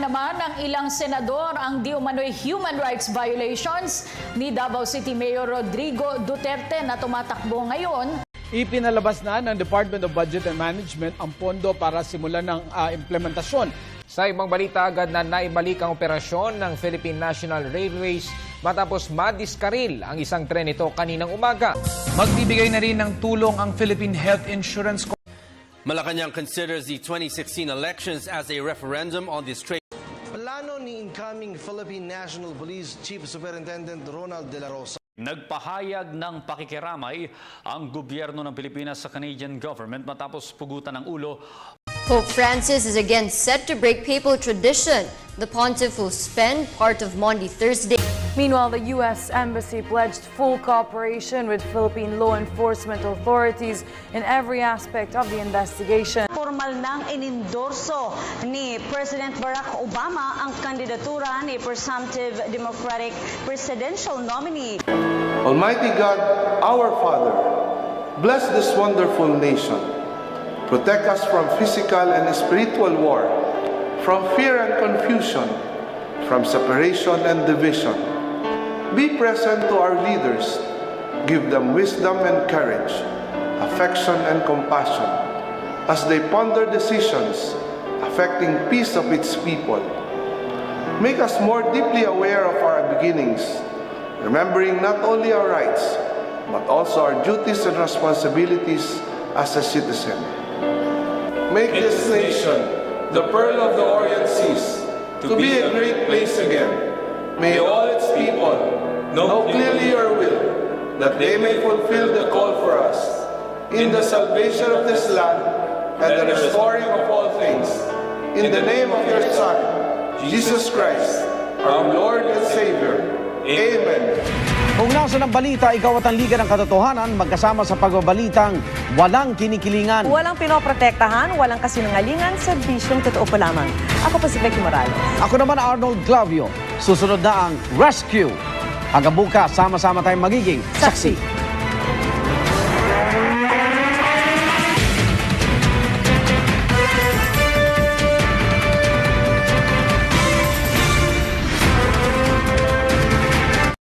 naman ng ilang senador ang di umano'y human rights violations ni Davao City Mayor Rodrigo Duterte na tumatakbo ngayon. Ipinalabas na ng Department of Budget and Management ang pondo para simulan ng implementasyon. Sa ibang balita, agad na naibalik ang operasyon ng Philippine National Railways matapos madiskaril ang isang tren nito kaninang umaga. Magbibigay na rin ng tulong ang Philippine Health Insurance Corporation. Malacanang considers the 2016 elections as a referendum on this trade. Plano ni incoming Philippine National Police Chief Superintendent Ronald De La Rosa. Nagpahayag ng pakikiramay ang gobyerno ng Pilipinas sa Canadian government matapos pugutan ng ulo. Pope Francis is again set to break papal tradition. The pontiff will spend part of Maundy Thursday. Meanwhile, the U.S. Embassy pledged full cooperation with Philippine law enforcement authorities in every aspect of the investigation. Formal nang inendorso ni President Barack Obama ang kandidatura ni presumptive Democratic presidential nominee. Almighty God, our Father, bless this wonderful nation. Protect us from physical and spiritual war, from fear and confusion, from separation and division. Be present to our leaders. Give them wisdom and courage, affection and compassion, as they ponder decisions affecting peace of its people. Make us more deeply aware of our beginnings, remembering not only our rights, but also our duties and responsibilities as a citizen. Make this nation, the pearl of the Orient Seas, to be a great place again. May all its people know clearly your will, that they may fulfill the call for us in the salvation of this land and the restoring of all things. In the name of your Son, Jesus Christ, our Lord and Savior. Amen. Kung nasa ng balita, ikaw at ang Liga ng Katotohanan magkasama sa pagbabalitang walang kinikilingan. Walang pinoprotektahan, walang kasinungalingan, serbisyong totoo pa lamang. Ako pa si Becky Morales. Ako naman Arnold Clavio. Susunod na ang Rescue. Hanggang bukas, sama-sama tayong magiging saksi.